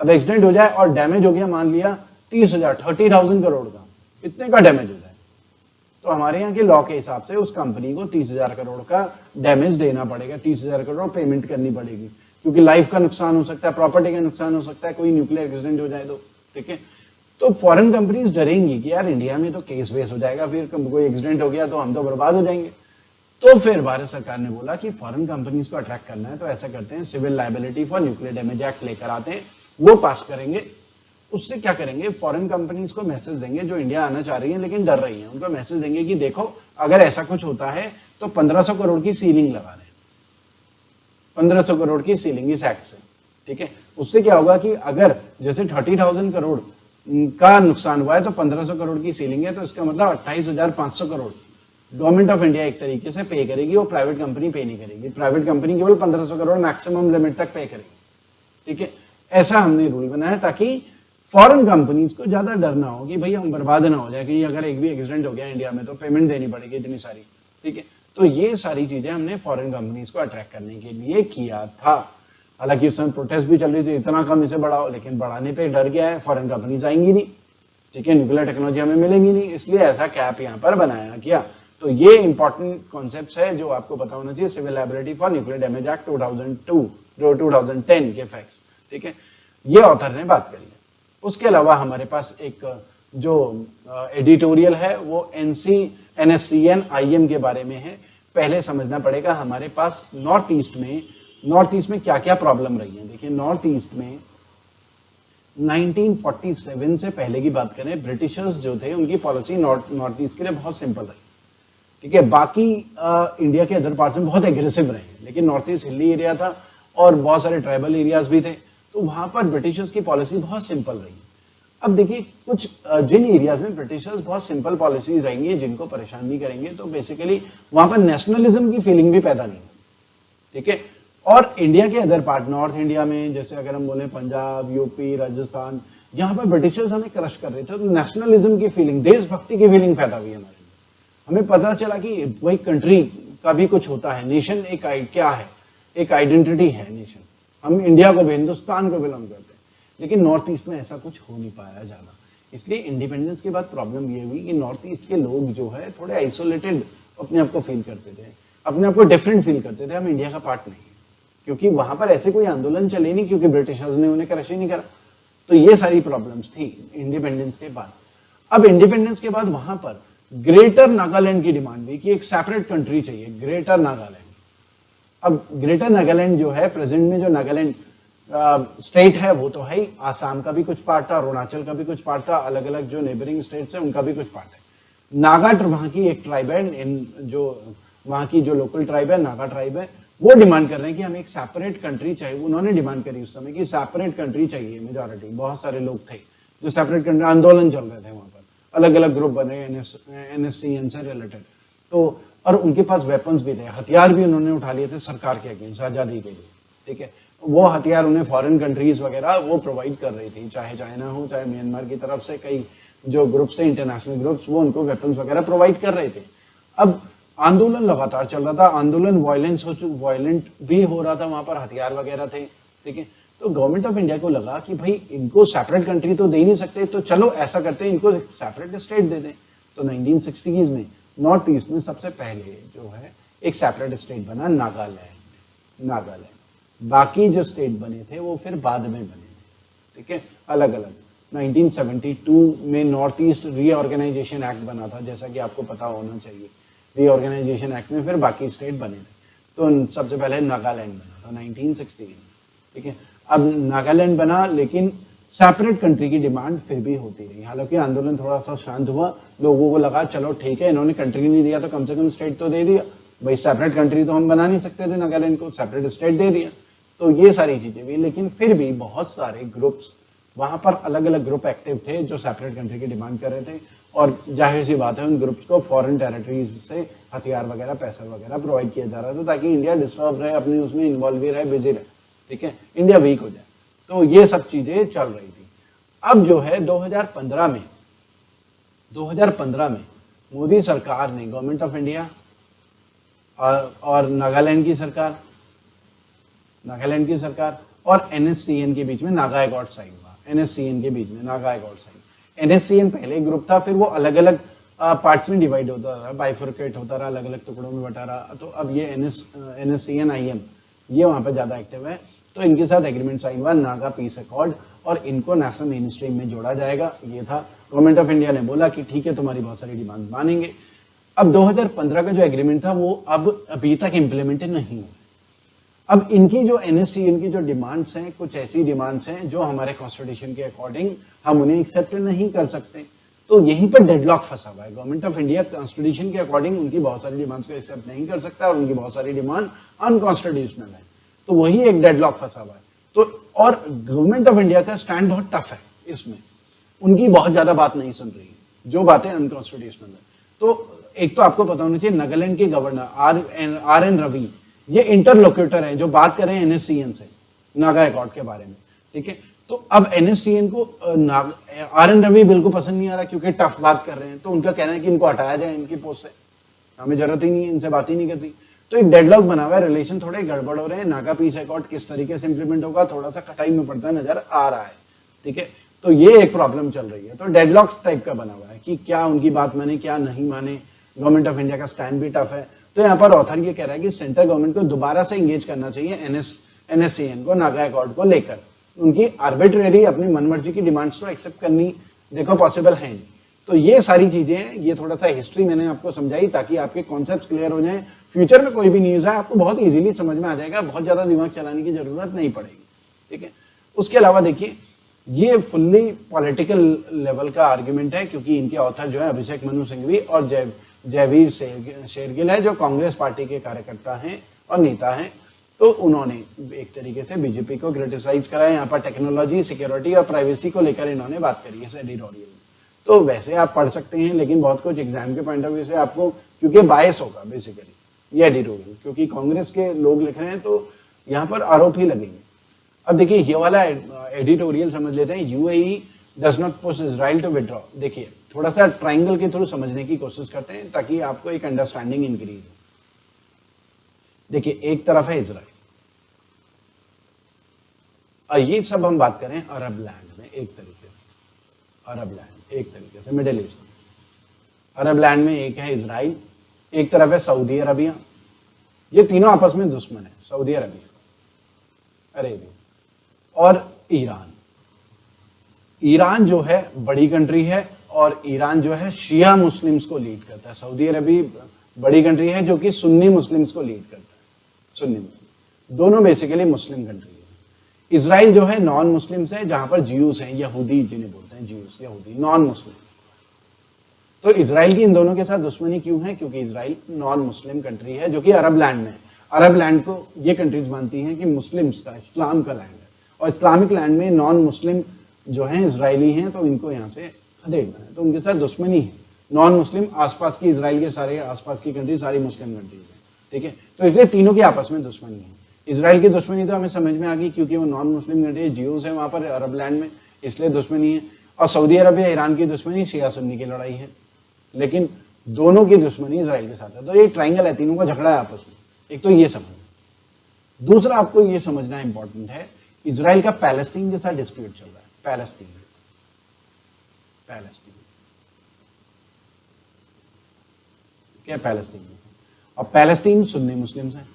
अब एक्सीडेंट हो जाए और डैमेज हो गया मान लिया 30,000 30,000 करोड़ का, इतने का डैमेज हो जाए, तो हमारे यहाँ के लॉ के हिसाब से उस कंपनी को 30,000 करोड़ का डैमेज देना पड़ेगा, 30,000 करोड़ पेमेंट करनी पड़ेगी, क्योंकि लाइफ का नुकसान हो सकता है, प्रॉपर्टी का नुकसान हो सकता है, कोई न्यूक्लियर एक्सीडेंट हो जाए तो, ठीक है। तो फॉरेन कंपनीज डरेंगी कि यार इंडिया में तो केस वेस हो जाएगा, फिर कोई एक्सीडेंट हो गया तो हम तो बर्बाद हो जाएंगे। तो फिर भारत सरकार ने बोला कि फॉरेन कंपनीज को अट्रैक्ट करना है तो ऐसा करते हैं, civil liability for nuclear damage act लेकर आते हैं, वो पास करेंगे। उससे क्या करेंगे, फॉरेन कंपनीज को मैसेज देंगे जो इंडिया आना चाह रही है लेकिन डर रही है, उनको मैसेज देंगे कि देखो अगर ऐसा कुछ होता है तो 1500 करोड़ की सीलिंग लगा रहे हैं, 1500 करोड़ की सीलिंग इस एक्ट से, ठीक है। उससे क्या होगा कि अगर जैसे 30,000 करोड़ का नुकसान हुआ है तो 1500 करोड़ की सीलिंग है, तो इसका मतलब 28,500 करोड़ गवर्नमेंट ऑफ इंडिया एक तरीके से पे करेगी, वो प्राइवेट कंपनी पे नहीं करेगी। प्राइवेट कंपनी केवल 1500 करोड़ मैक्सिमम लिमिट तक पे करेगी, ठीक है। ऐसा हमने रूल बनाया ताकि फॉरेन कंपनीज को ज्यादा डर ना हो कि भाई हम बर्बाद ना हो जाए, कि अगर एक भी एक्सीडेंट हो गया इंडिया में तो पेमेंट देनी पड़ेगी इतनी सारी, ठीक है। तो ये सारी चीजें हमने फॉरेन कंपनीज को अट्रैक्ट करने के लिए किया था। हालांकि उस समय प्रोटेस्ट भी चल रही थी, इतना कम इसे बढ़ाओ, लेकिन बढ़ाने पे डर गया है, फॉरेन कंपनीज आएंगी नहीं, ठीक है, न्यूक्लियर टेक्नोलॉजी हमें मिलेगी नहीं, इसलिए ऐसा कैप यहाँ पर बनाया गया। तो ये इंपॉर्टेंट कॉन्सेप्ट है जो आपको पता होना चाहिए, civil liability for nuclear damage act 2002 जो 2010 के फैक्ट्स, ठीक है, ये ऑथर ने बात करी है। उसके अलावा हमारे पास एक जो एडिटोरियल है वो NSCN IM के बारे में है। पहले समझना पड़ेगा हमारे पास नॉर्थ ईस्ट में क्या क्या प्रॉब्लम रही है। देखिए नॉर्थ ईस्ट में 1947 से पहले की बात करें, ब्रिटिशर्स जो थे उनकी पॉलिसी नॉर्थ ईस्ट के लिए बहुत सिंपल रही, ठीक है। बाकी इंडिया के अदर पार्ट्स में बहुत एग्रेसिव रहे, लेकिन नॉर्थ ईस्ट हिली एरिया था और बहुत सारे ट्राइबल एरियाज भी थे, तो वहां पर ब्रिटिशर्स की पॉलिसी बहुत सिंपल रही। अब देखिए कुछ जिन एरियाज में ब्रिटिशर्स बहुत सिंपल पॉलिसी रहेंगी, जिनको परेशान नहीं करेंगे, तो बेसिकली वहां पर नेशनलिज्म की फीलिंग भी पैदा नहीं, ठीक है। और इंडिया के अदर पार्ट, नॉर्थ इंडिया में जैसे अगर हम बोले पंजाब, यूपी, राजस्थान, यहाँ पर ब्रिटिशर्स हमें क्रश कर रहे थे, तो नेशनलिज्म की फीलिंग, देशभक्ति की फीलिंग पैदा हुई हमारे। हमें पता चला कि वही कंट्री का भी कुछ होता है, नेशन एक क्या है, एक आइडेंटिटी है नेशन, हम इंडिया को भी, हिंदुस्तान को बिलोंग करते हैं। लेकिन नॉर्थ ईस्ट में ऐसा कुछ हो नहीं पाया ज्यादा, इसलिए इंडिपेंडेंस के बाद प्रॉब्लम ये हुई कि नॉर्थ ईस्ट के लोग जो है थोड़े आइसोलेटेड अपने आप को फील करते थे, अपने आप को डिफरेंट फील करते थे, हम इंडिया का पार्ट नहीं है, क्योंकि वहां पर ऐसे कोई आंदोलन चले नहीं, क्योंकि ब्रिटिशर्स ने उन्हें क्रश ही नहीं करा। तो ये सारी प्रॉब्लम्स थी इंडिपेंडेंस के बाद। अब इंडिपेंडेंस के बाद वहां पर ग्रेटर नागालैंड की डिमांड हुई कि एक सेपरेट कंट्री चाहिए, ग्रेटर नागालैंड। अब ग्रेटर नागालैंड जो है, प्रेजेंट में जो नागालैंड स्टेट है वो तो है ही, आसाम का भी कुछ पार्ट था, अरुणाचल का भी कुछ पार्ट था, अलग अलग जो नेबरिंग स्टेट्स है उनका भी कुछ पार्ट है। नागा वहां की एक ट्राइब है, जो वहां की जो लोकल ट्राइब है, नागा ट्राइब है, वो डिमांड कर रहे हैं कि हमें एक सेपरेट कंट्री चाहिए। उन्होंने डिमांड करी उस समय कि सेपरेट कंट्री चाहिए, मेजॉरिटी, बहुत सारे लोग थे जो सेपरेट कंट्री, आंदोलन चल रहे थे वहां पर, अलग अलग ग्रुप बने NSCN से रिलेटेड। तो और उनके पास वेपन्स भी थे, हथियार भी उन्होंने उठा लिए थे सरकार के अगेंस्ट, आजादी के लिए, ठीक है। वो हथियार उन्हें फॉरेन कंट्रीज वगैरह वो प्रोवाइड कर रही थी, चाहे चाइना हो, चाहे म्यांमार की तरफ से कई जो ग्रुप्स थे, इंटरनेशनल ग्रुप्स, वो उनको वेपन्स वगैरह प्रोवाइड कर रहे थे। अब आंदोलन लगातार चल रहा था, आंदोलन वायलेंट भी हो रहा था, वहां पर हथियार वगैरह थे, ठीक है। तो गवर्नमेंट ऑफ इंडिया को लगा कि भाई इनको सेपरेट कंट्री तो दे ही नहीं सकते, तो चलो ऐसा करते हैं, इनको सेपरेट स्टेट दे दें। तो 1960s में नॉर्थ ईस्ट में सबसे पहले जो है एक सेपरेट स्टेट बना नागालैंड। बाकी जो स्टेट बने थे वो फिर बाद में बने, ठीक है, अलग अलग। 1972 में नॉर्थ ईस्ट रीऑर्गेनाइजेशन एक्ट बना था, जैसा कि आपको पता होना चाहिए। रीऑर्गेनाइजेशन एक्ट में फिर बाकी स्टेट बने थे, तो सबसे पहले नागालैंड बना था 1960 में, ठीक है। अब नागालैंड बना, लेकिन सेपरेट कंट्री की डिमांड फिर भी होती रही। हालांकि आंदोलन थोड़ा सा शांत हुआ, लोगों को लगा चलो ठीक है, इन्होंने कंट्री नहीं दिया तो कम से कम स्टेट तो दे दिया, भाई सेपरेट कंट्री तो हम बना नहीं सकते थे, नागालैंड को सेपरेट स्टेट दे दिया। तो ये सारी चीजें भी, लेकिन फिर भी बहुत सारे ग्रुप्स वहां पर, अलग अलग ग्रुप एक्टिव थे जो सेपरेट कंट्री की डिमांड कर रहे थे, और जाहिर सी बात है उन ग्रुप्स को फॉरेन टेरिटरीज से हथियार वगैरह, पैसा वगैरह प्रोवाइड किया जा रहा था, ताकि इंडिया डिस्टर्ब रहे, अपनी उसमें इन्वॉल्व भी रहे, बिजी रहे, ठीक है, इंडिया वीक हो जाए। तो ये सब चीजें चल रही थी। अब जो है 2015 में मोदी सरकार ने, गवर्नमेंट ऑफ इंडिया और नागालैंड की सरकार और NSCN के बीच में नागा एकॉर्ड साइन हुआ। NSCN के बीच में नागा एकॉर्ड साइन। NSCN पहले ग्रुप था, फिर वो अलग अलग पार्ट्स में डिवाइड होता रहा, बाइफर्केट होता रहा, अलग अलग टुकड़ों में बटा रहा। तो अब ये NSCN IM ये वहां पर ज्यादा एक्टिव है। तो इनके साथ एग्रीमेंट साइन हुआ नागा पीस अकॉर्ड, और इनको नेशनल मेन स्ट्रीम में जोड़ा जाएगा। ये था, गवर्नमेंट ऑफ इंडिया ने बोला कि ठीक है तुम्हारी बहुत सारी डिमांड मानेंगे। अब 2015 का जो एग्रीमेंट था वो अब अभी तक इम्प्लीमेंटेड नहीं हुआ। अब इनकी जो NSCN की जो डिमांड्स हैं, कुछ ऐसी डिमांड्स हैं जो हमारे कॉन्स्टिट्यूशन के अकॉर्डिंग हम उन्हें एक्सेप्ट नहीं कर सकते। तो यहीं पर डेडलॉक फंसा हुआ है। गवर्नमेंट ऑफ इंडिया कॉन्स्टिट्यूशन के अकॉर्डिंग उनकी बहुत सारी डिमांड्स को एक्सेप्ट नहीं कर सकता और उनकी बहुत सारी डिमांड अनकॉन्स्टिट्यूशनल है। तो वही एक डेडलॉक फंसा हुआ है। तो और गवर्नमेंट ऑफ इंडिया का स्टैंड बहुत टफ है इसमें, उनकी बहुत ज्यादा बात नहीं सुन रही है, जो बातें अनकॉन्स्टिट्यूशनल है। तो एक तो आपको पता होना चाहिए, नागालैंड के गवर्नर आर एन रवि ये इंटरलोक्यूटर है जो बात कर रहे हैं NSCN से नागा एकॉर्ड के बारे में, ठीक है। तो अब NSCN को आर एन रवि बिल्कुल पसंद नहीं आ रहा क्योंकि टफ बात कर रहे हैं। तो उनका कहना है कि इनको हटाया जाए इनकी पोस्ट से, हमें जरूरत ही नहीं है, इनसे बात ही नहीं करती। तो एक डेडलॉक बना हुआ है, रिलेशन थोड़े गड़बड़ हो रहे हैं। नागा पीस एकॉर्ड किस तरीके से इंप्लीमेंट होगा थोड़ा सा खटाई में पड़ता नजर आ रहा है, ठीक है। तो ये एक प्रॉब्लम चल रही है। तो डेडलॉक टाइप का बना हुआ है कि क्या उनकी बात माने क्या नहीं माने। गवर्नमेंट ऑफ इंडिया का स्टैंड भी टफ है। तो यहाँ पर ऑथर ये कह रहा है कि सेंट्रल गवर्नमेंट को दोबारा से इंगेज करना चाहिए NSCN को नागा एकॉर्ड को लेकर। उनकी आर्बिट्रेरी अपनी मनमर्जी की डिमांड्स तो एक्सेप्ट करनी देखो पॉसिबल है नहीं। तो ये सारी चीजें, ये थोड़ा सा हिस्ट्री मैंने आपको समझाई ताकि आपके कॉन्सेप्ट्स क्लियर हो जाएं। फ्यूचर में कोई भी न्यूज है आपको बहुत इजीली समझ में आ जाएगा, बहुत ज्यादा दिमाग चलाने की जरूरत नहीं पड़ेगी, ठीक है। उसके अलावा देखिए, ये फुल्ली पॉलिटिकल लेवल का आर्ग्यूमेंट है क्योंकि इनके ऑथर जो है अभिषेक मनु सिंघवी और जयवीर शेरगिल है, जो कांग्रेस पार्टी के कार्यकर्ता हैं और नेता हैं। तो उन्होंने एक तरीके से बीजेपी को क्रिटिसाइज करा है। यहाँ पर टेक्नोलॉजी, सिक्योरिटी और प्राइवेसी को लेकर इन्होंने बात करी है एडिटोरियल में। तो वैसे आप पढ़ सकते हैं, लेकिन बहुत कुछ एग्जाम के पॉइंट ऑफ व्यू से आपको, क्योंकि बायस होगा बेसिकली ये एडिटोरियल, क्योंकि कांग्रेस के लोग लिख रहे हैं तो यहाँ पर आरोप ही लगेंगे। अब देखिए ये वाला एडिटोरियल समझ लेते हैं, UAE does not push Israel to withdraw. देखिए थोड़ा सा ट्राइंगल के थ्रू समझने की कोशिश करते हैं ताकि आपको एक अंडरस्टैंडिंग इंक्रीज हो। देखिए एक तरफ है इजराइल, और ये सब हम बात करें अरब लैंड में, एक तरीके से अरब लैंड, एक तरीके से मिडिल ईस्ट में। अरब लैंड में एक है इजराइल, एक तरफ है सऊदी अरबिया। ये तीनों आपस में दुश्मन है, सऊदी अरबिया, अरेबिया और ईरान। ईरान जो है बड़ी कंट्री है और ईरान जो है शिया मुस्लिम्स को लीड करता है। सऊदी अरबिया बड़ी कंट्री है जो कि सुन्नी मुस्लिम्स को लीड करता है, सुन्नी मुस्लिम, दोनों बेसिकली मुस्लिम कंट्री है। इजराइल जो है नॉन मुस्लिम्स है, जहां पर ज्यूज हैं, यहूदी जिन्हें बोलते हैं, ज्यूज यहूदी, नॉन मुस्लिम। तो इजराइल की इन दोनों के साथ दुश्मनी क्यों है? क्योंकि इजराइल नॉन मुस्लिम कंट्री है जो कि अरब लैंड में है। अरब लैंड को ये कंट्रीज मानती हैं कि मुस्लिम्स का, इस्लाम का लैंड है, और इस्लामिक लैंड में नॉन मुस्लिम जो है इजरायली हैं, तो इनको यहाँ से खदेड़ना है, तो उनके साथ दुश्मनी है। नॉन मुस्लिम आसपास की, इजराइल के सारे आसपास की कंट्री सारी मुस्लिम कंट्रीज है, ठीक है। तो इसलिए तीनों की आपस में दुश्मनी है। इजराइल की दुश्मनी तो हमें समझ में आ गई क्योंकि वो नॉन मुस्लिम कंट्री, ज्यूज है वहां पर अरब लैंड में, इसलिए दुश्मनी है। और सऊदी अरबिया ईरान की दुश्मनी शिया सुन्नी की लड़ाई है, लेकिन दोनों की दुश्मनी इजराइल के साथ है। तो ये ट्राइंगल है, तीनों का झगड़ा है आपस में। एक तो ये समझना, दूसरा आपको ये समझना इंपॉर्टेंट है, इजराइल का पैलेस्टीन के साथ डिस्प्यूट चल रहा है। पैलेस्टीन क्या, पैलेस्टीन और पैलेस्टीन सुन्नी मुस्लिम्स हैं।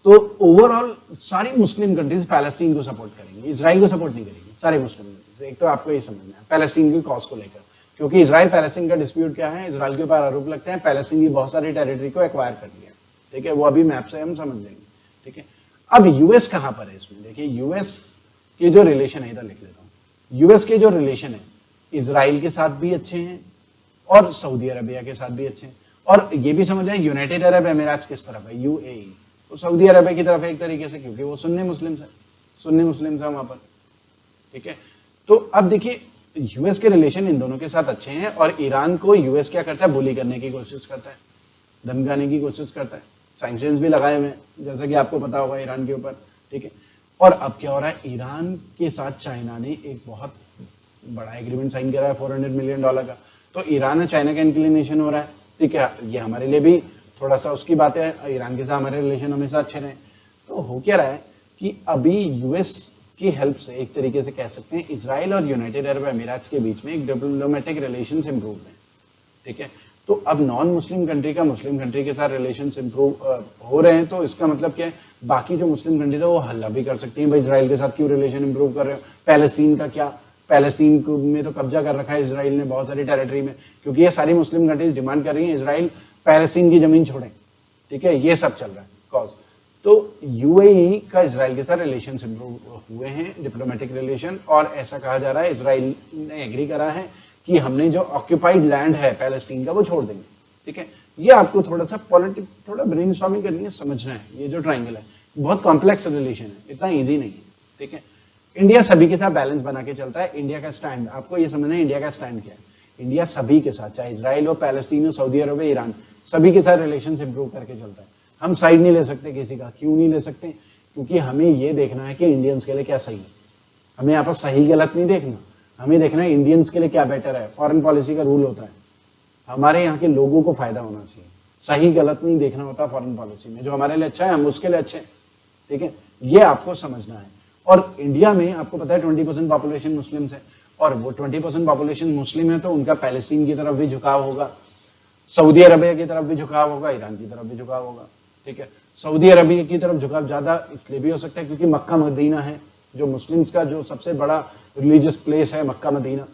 तो ओवरऑल सारी मुस्लिम कंट्रीज पैलेस्टीन को सपोर्ट करेंगी, इजराइल को सपोर्ट नहीं करेंगी, सारी मुस्लिम कंट्रीज। एक तो आपको ये समझना है पैलेस्टीन की कॉज को लेकर, क्योंकि इजराइल पैलेस्टीन का डिस्प्यूट क्या है, इजराइल के ऊपर आरोप लगते हैं पैलेस्टीन की बहुत सारी टेरिटरी को एक्वायर कर लिया, ठीक है। वो अभी मैप से हम समझ लेंगे, ठीक है। अब यूएस कहां पर है इसमें? देखिए यूएस के जो रिलेशन है, इधर लिख लेता हूं। यूएस के जो रिलेशन है इजराइल के साथ भी अच्छे हैं और सऊदी अरबिया के साथ भी अच्छे हैं। और ये भी समझ आए यूनाइटेड अरब एमिरेट्स किस तरफ है, UAE, तो सऊदी अरबिया की तरफ है एक तरीके से, क्योंकि वो सुन्नी मुस्लिम्स है वहां पर, ठीक है। तो अब देखिए यूएस के रिलेशन इन दोनों के साथ अच्छे हैं और ईरान को यूएस क्या करता है, बुली करने की कोशिश करता है, धमकाने की कोशिश करता है। सैंक्शंस भी लगाए हुए हैं जैसा कि आपको पता होगा ईरान के ऊपर, ठीक है। और अब क्या हो रहा है, ईरान के साथ चाइना ने एक बहुत बड़ा एग्रीमेंट साइन करा है $400 मिलियन का। तो ईरान और चाइना का इंक्लिनेशन हो रहा है, ठीक है। ये हमारे लिए भी थोड़ा सा उसकी बात है, ईरान के साथ हमारे रिलेशन हमेशा अच्छे रहे। तो हो क्या रहा है कि अभी यूएस की हेल्प से एक तरीके से कह सकते हैं इजराइल और यूनाइटेड अरब अमीरात के बीच में एक डिप्लोमेटिक रिलेशंस इंप्रूव है, ठीक है। तो अब नॉन मुस्लिम कंट्री का मुस्लिम कंट्री के साथ रिलेशंस इंप्रूव हो रहे हैं, तो इसका मतलब क्या है, बाकी जो मुस्लिम कंट्रीज है वो हल्ला भी कर सकती हैं, भाई इजराइल के साथ क्यों रिलेशन इंप्रूव कर रहे हो, पैलेस्टीन का क्या, पैलेस्टीन में तो कब्जा कर रखा है इजराइल ने बहुत सारी टेरिटरी में, क्योंकि ये सारी मुस्लिम कंट्रीज डिमांड कर रही हैं इजराइल पैलेस्टीन की जमीन छोड़े, ठीक है, ये सब चल रहा है कॉज। तो यूएई का इजराइल के साथ रिलेशन इंप्रूव हुए हैं, डिप्लोमेटिक रिलेशन, और ऐसा कहा जा रहा है इजराइल ने एग्री करा है कि हमने जो ऑक्यूपाइड लैंड है पैलेस्टीन का वो छोड़ देंगे, ठीक है। ये आपको थोड़ा सा थोड़ा ब्रेनस्टॉर्मिंग करनी है, समझना है, ये जो ट्रायंगल है बहुत कॉम्प्लेक्स रिलेशन है, इतना ईजी नहीं है, ठीक है। इंडिया सभी के साथ बैलेंस बना के चलता है, इंडिया का स्टैंड आपको ये समझना है, इंडिया का स्टैंड क्या है, इंडिया सभी के साथ, चाहे इजराइल हो, पैलेस्टीन हो, सऊदी अरब हो, ईरान, सभी के साथ रिलेशन इंप्रूव करके चलता है। हम साइड नहीं ले सकते किसी का, क्यों नहीं ले सकते, क्योंकि हमें ये देखना है कि इंडियंस के लिए क्या सही है, हमें यहाँ पर सही गलत नहीं देखना, हमें देखना है इंडियंस के लिए क्या बेटर है। फॉरेन पॉलिसी का रूल होता है हमारे यहाँ के लोगों को फायदा होना चाहिए, सही गलत नहीं देखना होता फॉरेन पॉलिसी में, जो हमारे लिए अच्छा है हम उसके लिए अच्छे, ठीक है, ये आपको समझना है। और इंडिया में आपको पता है 20% पॉपुलेशन मुस्लिम है, और वो 20% पॉपुलेशन मुस्लिम है तो उनका पैलेस्टीन की तरफ भी झुकाव होगा, सऊदी अरबिया की तरफ भी झुकाव होगा, ईरान की तरफ भी झुकाव होगा, ठीक है। सऊदी अरबिया की तरफ झुकाव ज्यादा इसलिए भी हो सकता है क्योंकि मक्का मदीना है जो मुस्लिम्स का जो सबसे बड़ा रिलीजियस प्लेस है, मक्का मदीना,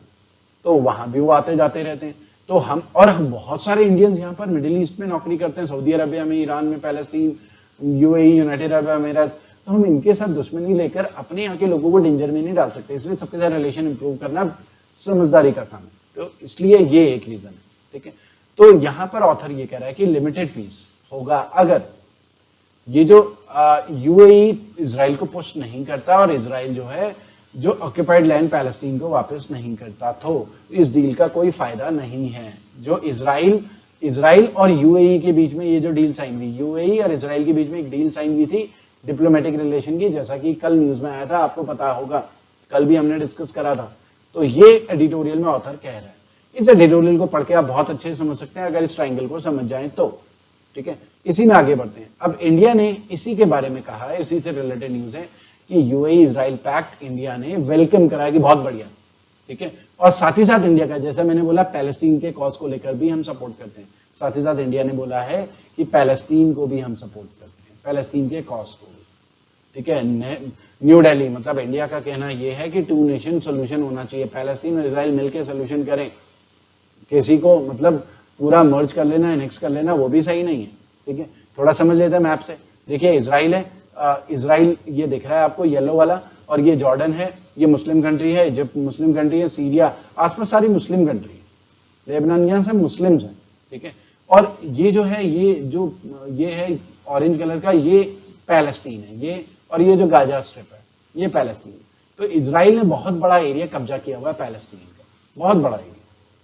तो वहां भी वो आते जाते रहते हैं। तो हम बहुत सारे इंडियंस यहाँ पर मिडिल ईस्ट में नौकरी करते हैं, सऊदी अरबिया में, ईरान में, पैलेस्टीन, यूएई, यूनाइटेड अरब अमीरात, तो हम इनके साथ दुश्मनी लेकर अपने यहाँ के लोगों को डेंजर में नहीं डाल सकते, इसलिए सबके साथ रिलेशन इंप्रूव करना समझदारी का काम है, तो इसलिए ये एक रीजन है, ठीक है। तो यहाँ पर ऑथर ये कह रहा है कि लिमिटेड पीस होगा अगर ये जो यूएई इजराइल को पुश नहीं करता और इजराइल जो है जो ऑक्यूपाइड लैंड पैलेस्टीन को वापस नहीं करता, तो इस डील का कोई फायदा नहीं है। जो इजराइल और यूएई के बीच में ये जो डील साइन हुई, यूएई और इजराइल के बीच में एक डील साइन हुई थी डिप्लोमेटिक रिलेशन की, जैसा कि कल न्यूज में आया था, आपको पता होगा, कल भी हमने डिस्कस करा था। तो ये एडिटोरियल में ऑथर कह रहा है, इस एडिटोरियल को पढ़ के आप बहुत अच्छे से समझ सकते हैं अगर इस ट्रायंगल को समझ जाएं तो, ठीक है। इसी में आगे बढ़ते हैं। अब इंडिया ने इसी के बारे में कहा है, इसी से रिलेटेड न्यूज है कि यूएई इजराइल पैक्ट इंडिया ने वेलकम करा कि बहुत बढ़िया, ठीक है। और साथ ही साथ इंडिया का, जैसा मैंने बोला, पैलेस्टीन के कॉज को लेकर भी हम सपोर्ट करते हैं, साथ ही साथ इंडिया ने बोला है कि पैलेस्टीन को भी हम सपोर्ट करते हैं, पैलेस्टीन के कॉज को, ठीक है। न्यू दिल्ली, मतलब इंडिया का कहना यह है कि 2 नेशन सोल्यूशन होना चाहिए, पैलेस्टीन और इजराइल मिलकर सोल्यूशन करें, किसी को मतलब पूरा मर्ज कर लेना, एनेक्स कर लेना, वो भी सही नहीं है, ठीक है। थोड़ा समझ लेते हैं मैप से, देखिए इजराइल है, इजराइल ये दिख रहा है आपको येलो वाला, और ये जॉर्डन है, ये मुस्लिम कंट्री है, इजिप्ट मुस्लिम कंट्री है, सीरिया, आसपास सारी मुस्लिम कंट्री है, लेबनान, यहाँ सब मुस्लिम्स हैं, ठीक है। और ये जो है ये है ऑरेंज कलर का, ये पैलेस्टीन है, ये, और ये जो गाजा स्ट्रिप है ये पैलेस्टीन है। तो इजराइल ने बहुत बड़ा एरिया कब्जा किया हुआ है पैलेस्टीन का, बहुत बड़ा एरिया,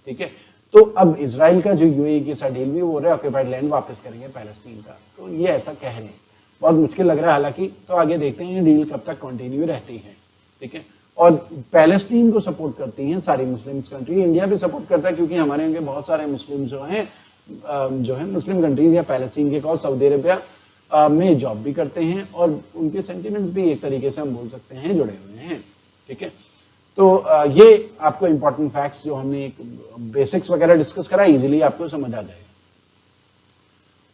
ठीक है। तो अब इजराइल का जो यूएई के साथ डील भी वो रहे, ऑक्यूपाइड लैंड वापस करेंगे पैलेस्टीन का, तो ये ऐसा कह रहे हैं, बहुत मुश्किल लग रहा है हालांकि, तो आगे देखते हैं ये डील कब तक कंटिन्यू रहती है, ठीक है। और पैलेस्टीन को सपोर्ट करती हैं सारी मुस्लिम कंट्री, इंडिया भी सपोर्ट करता है क्योंकि हमारे यहाँ के बहुत सारे मुस्लिम जो है मुस्लिम कंट्रीज या पैलेस्टीन के कॉज सऊदी अरबिया में जॉब भी करते हैं, और उनके सेंटिमेंट्स भी एक तरीके से हम बोल सकते हैं जुड़े हुए हैं, ठीक है। तो ये आपको इंपॉर्टेंट फैक्ट्स जो हमने एक बेसिक्स वगैरह डिस्कस करा, इजीली आपको समझ आ जाएगा।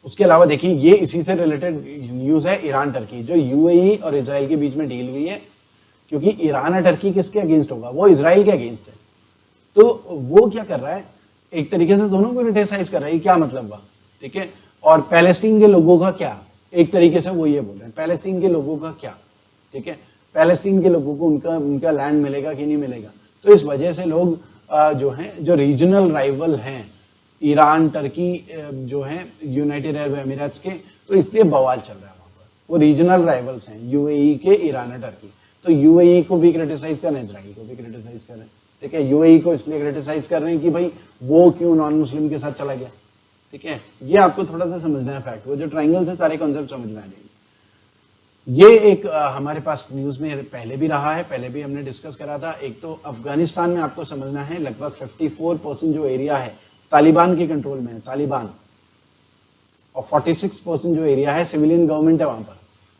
उसके अलावा देखिए ये इसी से रिलेटेड न्यूज है, ईरान टर्की, जो यूएई और इजराइल के बीच में डील हुई है, क्योंकि ईरान और टर्की किसके अगेंस्ट होगा, वो इजराइल के अगेंस्ट है, तो वो क्या कर रहा है, एक तरीके से दोनों को क्रिटिसाइज कर रहा है, क्या मतलब हुआ, ठीक है। और पैलेस्टीन के लोगों का क्या, एक तरीके से वो ये बोल रहे हैं, पैलेस्टीन के लोगों का क्या, ठीक है, पैलेस्टीन के लोगों को उनका लैंड मिलेगा कि नहीं मिलेगा। तो इस वजह से लोग जो हैं, जो रीजनल राइवल हैं, ईरान टर्की जो हैं यूनाइटेड अरब अमीरात के, तो इसलिए बवाल चल रहा है वहां पर, वो रीजनल राइवल्स हैं यूएई के, ईरान और टर्की, तो यूएई को भी क्रिटिसाइज कर रहे हैं, इजराइल को भी क्रिटिसाइज कर रहे हैं, ठीक है। यूएई को इसलिए क्रिटिसाइज कर रहे हैं कि भाई वो क्यों नॉन मुस्लिम के साथ चला गया, ठीक है। ये आपको थोड़ा सा समझना है फैक्ट, वो जो ट्रायंगल से सारे कॉन्सेप्ट समझ में आएंगे। ये एक हमारे पास न्यूज में पहले भी रहा है, पहले भी हमने डिस्कस करा था। एक तो अफगानिस्तान में आपको समझना है लगभग 54% जो एरिया है तालिबान के कंट्रोल में है, तालिबान, और 46% जो एरिया है सिविलियन गवर्नमेंट है वहां पर,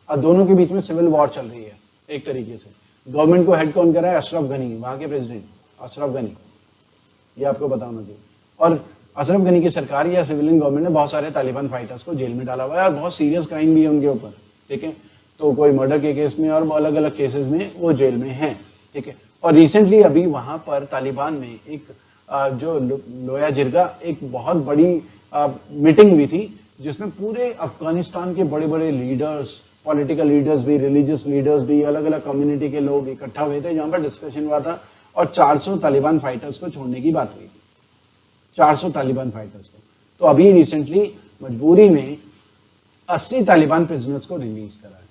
और दोनों के बीच में सिविल वॉर चल रही है एक तरीके से। गवर्नमेंट को हेड कौन कर रहा है? अशरफ गनी, वहां के प्रेसिडेंट अशरफ गनी, ये आपको पता होना चाहिए। और अशरफ गनी की सरकार या सिविलियन गवर्नमेंट ने बहुत सारे तालिबान फाइटर्स को जेल में डाला हुआ है और बहुत सीरियस क्राइम भी है उनके ऊपर, ठीक है। तो कोई मर्डर के केस में और अलग अलग केसेस में वो जेल में हैं, ठीक है। और रिसेंटली अभी वहां पर तालिबान में एक जो लोया जिरगा एक बहुत बड़ी मीटिंग हुई थी जिसमें पूरे अफगानिस्तान के बड़े बड़े लीडर्स, पॉलिटिकल लीडर्स भी, रिलीजियस लीडर्स भी, अलग अलग कम्युनिटी के लोग इकट्ठा हुए थे, जहां पर डिस्कशन हुआ था और 400 तालिबान फाइटर्स को छोड़ने की बात हुई थी, 400 तालिबान फाइटर्स को। तो अभी रिसेंटली मजबूरी में 80 तालिबान प्रिजनर्स को रिलीज करा है,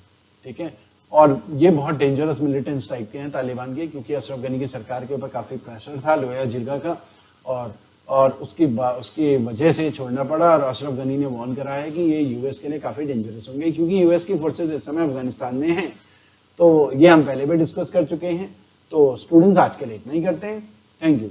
ठीक है। और ये बहुत डेंजरस मिलिटेंट्स टाइप के हैं तालिबान के, क्योंकि अशरफ गनी की सरकार के ऊपर काफी प्रेशर था लोया जिरगा का, और उसकी वजह से छोड़ना पड़ा। और अशरफ गनी ने वार्न करा है कि ये यूएस के लिए काफी डेंजरस होंगे, क्योंकि यूएस की फोर्सेस इस समय अफगानिस्तान में हैं। तो ये हम पहले भी डिस्कस कर चुके हैं। तो स्टूडेंट्स आज के लिए इतना ही करते हैं। Thank you.